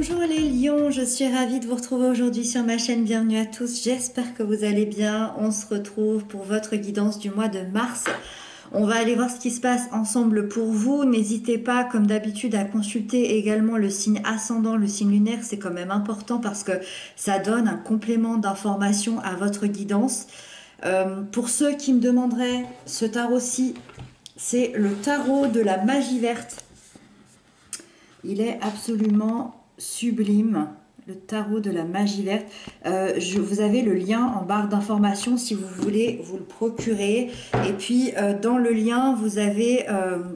Bonjour les lions, je suis ravie de vous retrouver aujourd'hui sur ma chaîne. Bienvenue à tous, j'espère que vous allez bien. On se retrouve pour votre guidance du mois de mars. On va aller voir ce qui se passe ensemble pour vous. N'hésitez pas, comme d'habitude, à consulter également le signe ascendant, le signe lunaire. C'est quand même important parce que ça donne un complément d'information à votre guidance. Pour ceux qui me demanderaient, ce tarot-ci, c'est le tarot de la magie verte. Il est absolument sublime, le tarot de la magie verte. Vous avez le lien en barre d'information si vous voulez vous le procurer. Et puis dans le lien, vous avez,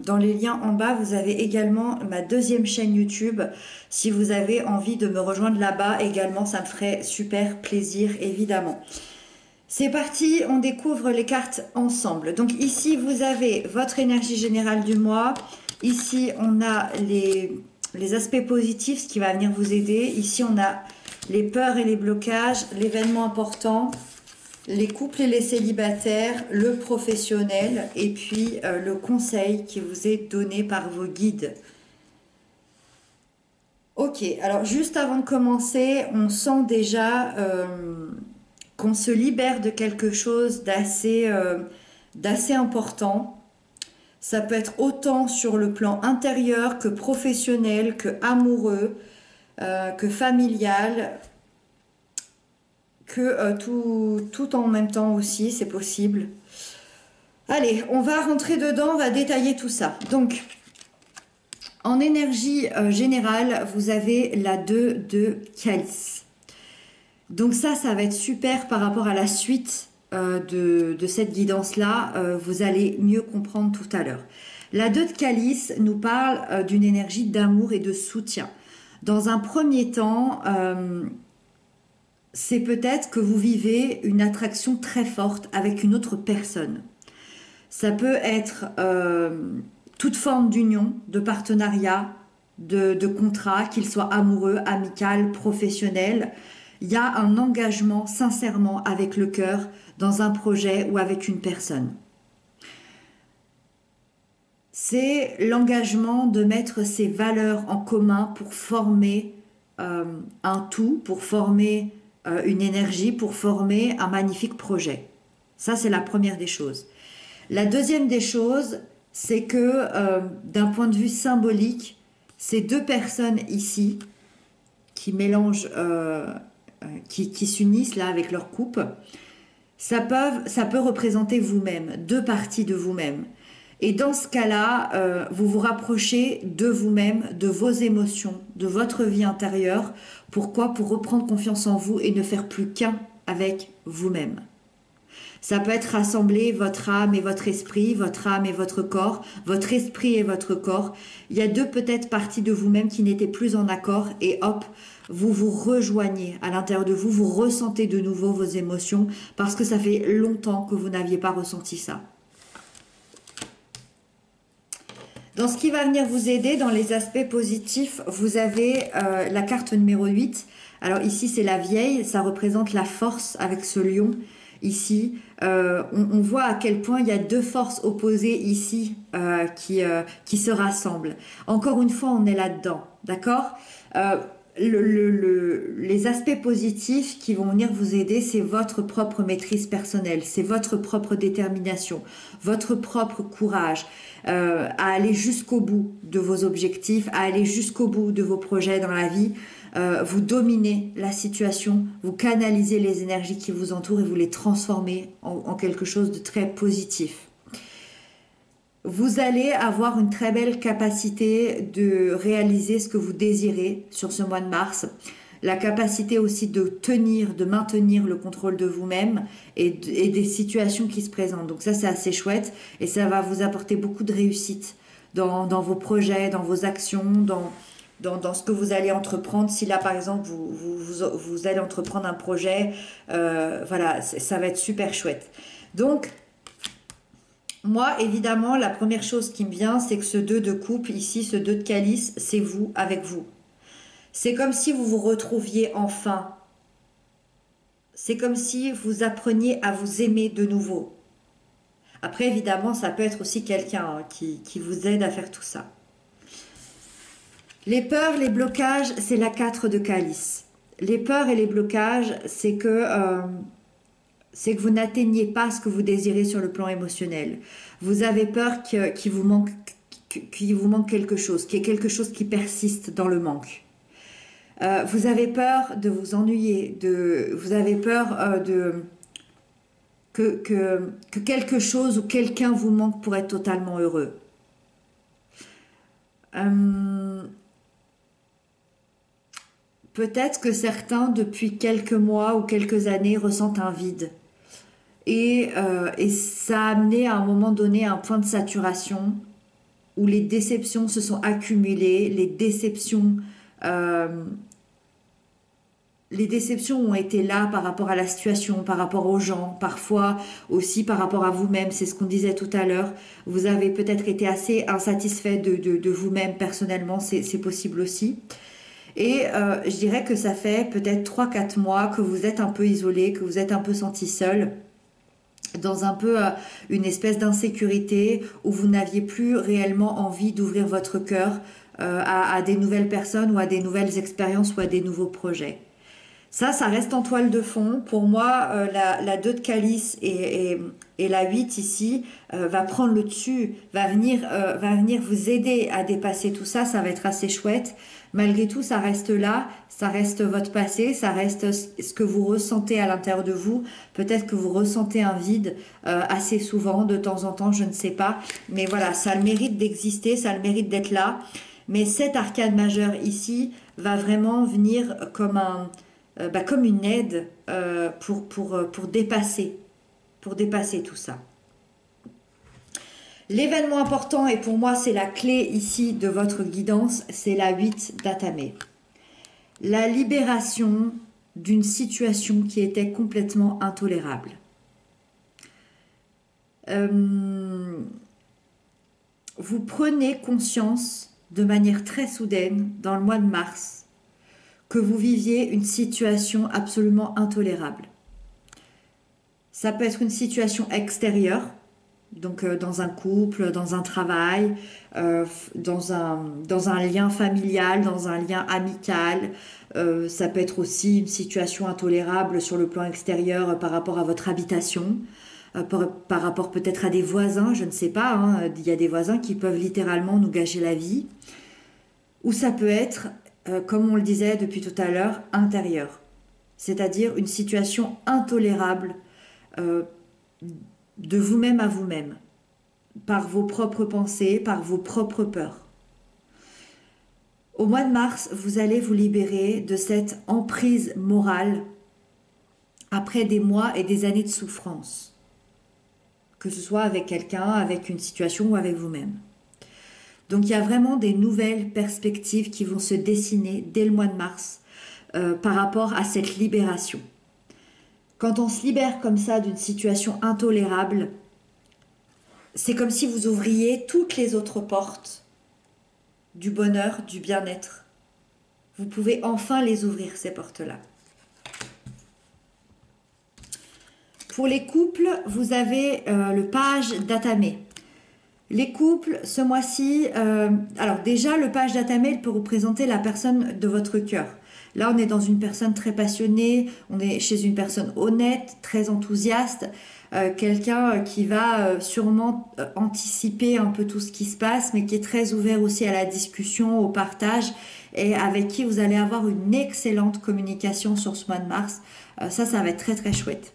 dans les liens en bas, vous avez également ma deuxième chaîne YouTube. Si vous avez envie de me rejoindre là-bas également, ça me ferait super plaisir évidemment. C'est parti, on découvre les cartes ensemble. Donc ici, vous avez votre énergie générale du mois. Ici, on a les aspects positifs, ce qui va venir vous aider. Ici, on a les peurs et les blocages, l'événement important, les couples et les célibataires, le professionnel et puis le conseil qui vous est donné par vos guides. Ok, alors juste avant de commencer, on sent déjà qu'on se libère de quelque chose d'assez important. Ça peut être autant sur le plan intérieur que professionnel, que amoureux, que familial, que tout en même temps aussi, c'est possible. Allez, on va rentrer dedans, on va détailler tout ça. Donc, en énergie générale, vous avez la 2 de calice. Donc ça va être super par rapport à la suite de cette guidance-là. Vous allez mieux comprendre tout à l'heure. La 2 de calice nous parle d'une énergie d'amour et de soutien. Dans un premier temps, c'est peut-être que vous vivez une attraction très forte avec une autre personne. Ça peut être toute forme d'union, de partenariat, de contrat, qu'il soit amoureux, amical, professionnel. Il y a un engagement sincèrement avec le cœur dans un projet ou avec une personne. C'est l'engagement de mettre ses valeurs en commun pour former un tout, pour former une énergie, pour former un magnifique projet. Ça, c'est la première des choses. La deuxième des choses, c'est que d'un point de vue symbolique, ces deux personnes ici qui mélangent qui s'unissent là avec leur coupe, ça peut représenter vous-même, deux parties de vous-même. Et dans ce cas-là, vous vous rapprochez de vous-même, de vos émotions, de votre vie intérieure. Pourquoi? Pour reprendre confiance en vous et ne faire plus qu'un avec vous-même. Ça peut être rassembler votre âme et votre esprit, votre âme et votre corps, votre esprit et votre corps. Il y a deux peut-être parties de vous-même qui n'étaient plus en accord et hop, vous vous rejoignez à l'intérieur de vous, vous ressentez de nouveau vos émotions parce que ça fait longtemps que vous n'aviez pas ressenti ça. Dans ce qui va venir vous aider, dans les aspects positifs, vous avez la carte numéro 8. Alors ici, c'est la vieille, ça représente la force avec ce lion. Ici, on voit à quel point il y a deux forces opposées ici qui se rassemblent. Encore une fois, on est là-dedans, d'accord? Les aspects positifs qui vont venir vous aider, c'est votre propre maîtrise personnelle, c'est votre propre détermination, votre propre courage à aller jusqu'au bout de vos objectifs, à aller jusqu'au bout de vos projets dans la vie. Vous dominez la situation, vous canalisez les énergies qui vous entourent et vous les transformez en quelque chose de très positif. Vous allez avoir une très belle capacité de réaliser ce que vous désirez sur ce mois de mars. La capacité aussi de tenir, de maintenir le contrôle de vous-même et des situations qui se présentent. Donc ça, c'est assez chouette et ça va vous apporter beaucoup de réussite dans vos projets, dans vos actions, dans ce que vous allez entreprendre. Si là, par exemple, vous allez entreprendre un projet, voilà, ça va être super chouette. Donc, moi, évidemment, la première chose qui me vient, c'est que ce 2 de coupe, ici, ce 2 de calice, c'est vous avec vous. C'est comme si vous vous retrouviez enfin. C'est comme si vous appreniez à vous aimer de nouveau. Après, évidemment, ça peut être aussi quelqu'un qui vous aide à faire tout ça. Les peurs, les blocages, c'est la 4 de calice. Les peurs et les blocages, c'est que vous n'atteignez pas ce que vous désirez sur le plan émotionnel. Vous avez peur qu'il vous manque quelque chose, qu'il y ait quelque chose qui persiste dans le manque. Vous avez peur de vous ennuyer, vous avez peur que quelque chose ou quelqu'un vous manque pour être totalement heureux. Peut-être que certains, depuis quelques mois ou quelques années, ressentent un vide. Et ça a amené à un moment donné un point de saturation où les déceptions se sont accumulées, euh, les déceptions ont été là par rapport à la situation, par rapport aux gens, parfois aussi par rapport à vous-même, c'est ce qu'on disait tout à l'heure. Vous avez peut-être été assez insatisfait de vous-même personnellement, c'est possible aussi. Et je dirais que ça fait peut-être 3 4 mois que vous êtes un peu isolé, que vous êtes un peu senti seul, dans un peu une espèce d'insécurité où vous n'aviez plus réellement envie d'ouvrir votre cœur à des nouvelles personnes ou à des nouvelles expériences ou à des nouveaux projets. Ça reste en toile de fond. Pour moi, la 2 de calice et la 8 ici va prendre le dessus, va venir vous aider à dépasser tout ça. Ça va être assez chouette. Malgré tout, ça reste là, ça reste votre passé, ça reste ce que vous ressentez à l'intérieur de vous. Peut-être que vous ressentez un vide assez souvent, de temps en temps, je ne sais pas. Mais voilà, ça a le mérite d'exister, ça a le mérite d'être là. Mais cet arcane majeur ici va vraiment venir comme une aide pour dépasser tout ça. L'événement important, et pour moi c'est la clé ici de votre guidance, c'est la 8 d'Atamé. La libération d'une situation qui était complètement intolérable. Vous prenez conscience de manière très soudaine, dans le mois de mars, que vous viviez une situation absolument intolérable. Ça peut être une situation extérieure, donc dans un couple, dans un travail, dans un lien familial, dans un lien amical. Ça peut être aussi une situation intolérable sur le plan extérieur par rapport à votre habitation, par rapport peut-être à des voisins, je ne sais pas, hein, il y a des voisins qui peuvent littéralement nous gâcher la vie. Ou ça peut être, comme on le disait depuis tout à l'heure, intérieur. C'est-à-dire une situation intolérable de vous-même à vous-même, par vos propres pensées, par vos propres peurs. Au mois de mars, vous allez vous libérer de cette emprise morale après des mois et des années de souffrance, que ce soit avec quelqu'un, avec une situation ou avec vous-même. Donc il y a vraiment des nouvelles perspectives qui vont se dessiner dès le mois de mars par rapport à cette libération. Quand on se libère comme ça d'une situation intolérable, c'est comme si vous ouvriez toutes les autres portes du bonheur, du bien-être. Vous pouvez enfin les ouvrir, ces portes-là. Pour les couples, vous avez le page d'Atamé. Les couples, ce mois-ci, alors déjà, le page d'Atamé, il peut représenter la personne de votre cœur. Là, on est dans une personne très passionnée, on est chez une personne honnête, très enthousiaste, quelqu'un qui va sûrement anticiper un peu tout ce qui se passe, mais qui est très ouvert aussi à la discussion, au partage, et avec qui vous allez avoir une excellente communication sur ce mois de mars. Ça va être très très chouette.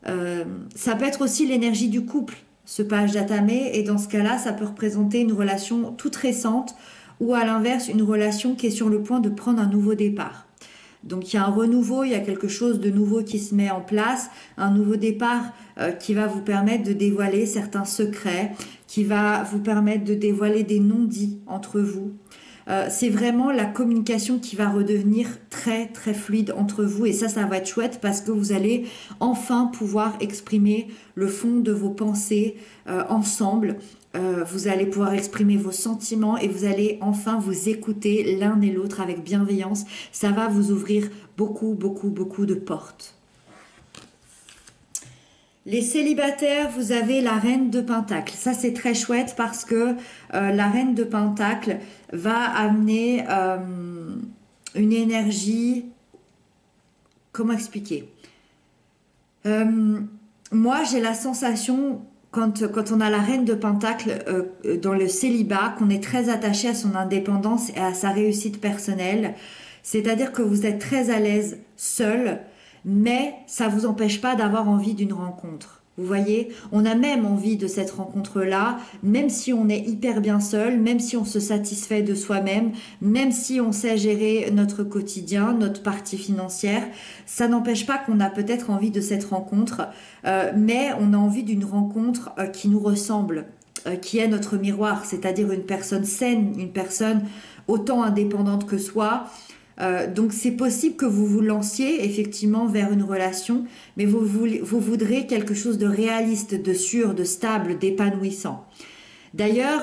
Ça peut être aussi l'énergie du couple, ce page d'Atamé, et dans ce cas-là, ça peut représenter une relation toute récente ou à l'inverse, une relation qui est sur le point de prendre un nouveau départ. Donc il y a un renouveau, il y a quelque chose de nouveau qui se met en place, un nouveau départ qui va vous permettre de dévoiler certains secrets, qui va vous permettre de dévoiler des non-dits entre vous. C'est vraiment la communication qui va redevenir très très fluide entre vous, et ça va être chouette parce que vous allez enfin pouvoir exprimer le fond de vos pensées ensemble. Vous allez pouvoir exprimer vos sentiments et vous allez enfin vous écouter l'un et l'autre avec bienveillance. Ça va vous ouvrir beaucoup beaucoup beaucoup de portes. Les célibataires, vous avez la reine de Pentacle. Ça, c'est très chouette parce que la reine de Pentacle va amener une énergie. Comment expliquer? Euh, Moi, j'ai la sensation, quand on a la reine de Pentacle dans le célibat, qu'on est très attaché à son indépendance et à sa réussite personnelle. C'est-à-dire que vous êtes très à l'aise seul, mais ça vous empêche pas d'avoir envie d'une rencontre. Vous voyez, on a même envie de cette rencontre-là, même si on est hyper bien seul, même si on se satisfait de soi-même, même si on sait gérer notre quotidien, notre partie financière, ça n'empêche pas qu'on a peut-être envie de cette rencontre, mais on a envie d'une rencontre qui nous ressemble, qui est notre miroir, c'est-à-dire une personne saine, une personne autant indépendante que soi. Donc c'est possible que vous vous lanciez effectivement vers une relation, mais vous voudrez quelque chose de réaliste, de sûr, de stable, d'épanouissant. D'ailleurs,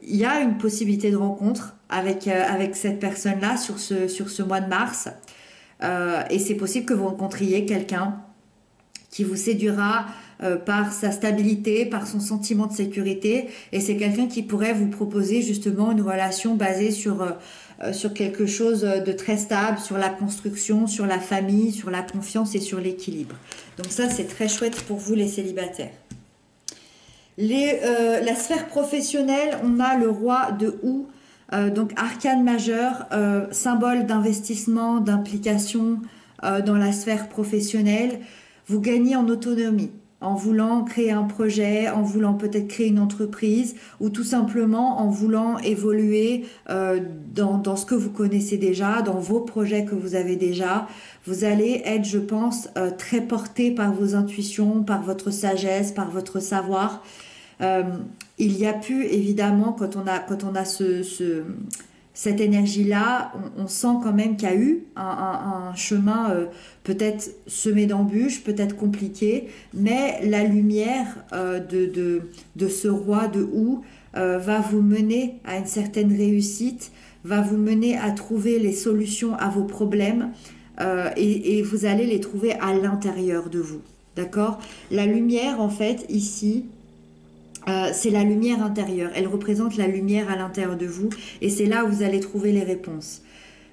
il y a une possibilité de rencontre avec cette personne-là sur ce mois de mars. Et c'est possible que vous rencontriez quelqu'un qui vous séduira par sa stabilité, par son sentiment de sécurité. Et c'est quelqu'un qui pourrait vous proposer justement une relation basée sur quelque chose de très stable, sur la construction, sur la famille, sur la confiance et sur l'équilibre. Donc ça, c'est très chouette pour vous les célibataires. La sphère professionnelle, on a le roi de Houx, donc arcane majeur, symbole d'investissement, d'implication dans la sphère professionnelle. Vous gagnez en autonomie en voulant créer un projet, en voulant peut-être créer une entreprise ou tout simplement en voulant évoluer dans ce que vous connaissez déjà, dans vos projets que vous avez déjà. Vous allez être, je pense, très porté par vos intuitions, par votre sagesse, par votre savoir. Il y a pu, évidemment, quand on a cette énergie-là, on sent quand même qu'il y a eu un chemin peut-être semé d'embûches, peut-être compliqué, mais la lumière de ce roi de Houx va vous mener à une certaine réussite, va vous mener à trouver les solutions à vos problèmes et vous allez les trouver à l'intérieur de vous. D'accord? La lumière, en fait, ici, c'est la lumière intérieure. Elle représente la lumière à l'intérieur de vous et c'est là où vous allez trouver les réponses.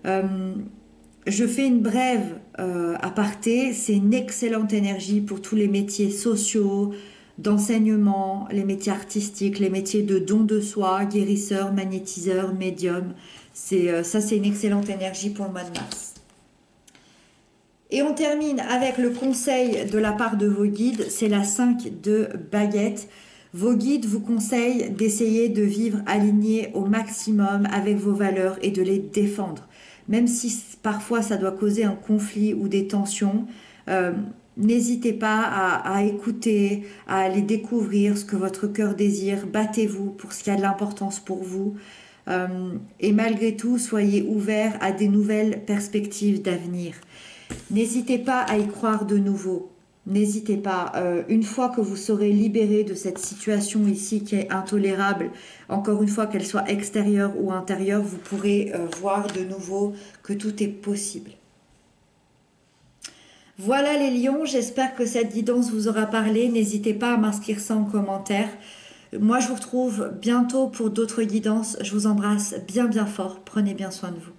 Je fais une brève aparté. C'est une excellente énergie pour tous les métiers sociaux, d'enseignement, les métiers artistiques, les métiers de don de soi, guérisseur, magnétiseur, médium. Ça, c'est une excellente énergie pour le mois de mars. Et on termine avec le conseil de la part de vos guides. C'est la 5 de baguette. Vos guides vous conseillent d'essayer de vivre aligné au maximum avec vos valeurs et de les défendre. Même si parfois ça doit causer un conflit ou des tensions, n'hésitez pas à écouter, à aller découvrir ce que votre cœur désire. Battez-vous pour ce qui a de l'importance pour vous. Et malgré tout, soyez ouverts à des nouvelles perspectives d'avenir. N'hésitez pas à y croire de nouveau. N'hésitez pas, une fois que vous serez libéré de cette situation ici qui est intolérable, encore une fois qu'elle soit extérieure ou intérieure, vous pourrez voir de nouveau que tout est possible. Voilà les lions, j'espère que cette guidance vous aura parlé. N'hésitez pas à m'inscrire ça en commentaire. Moi je vous retrouve bientôt pour d'autres guidances. Je vous embrasse bien bien fort, prenez bien soin de vous.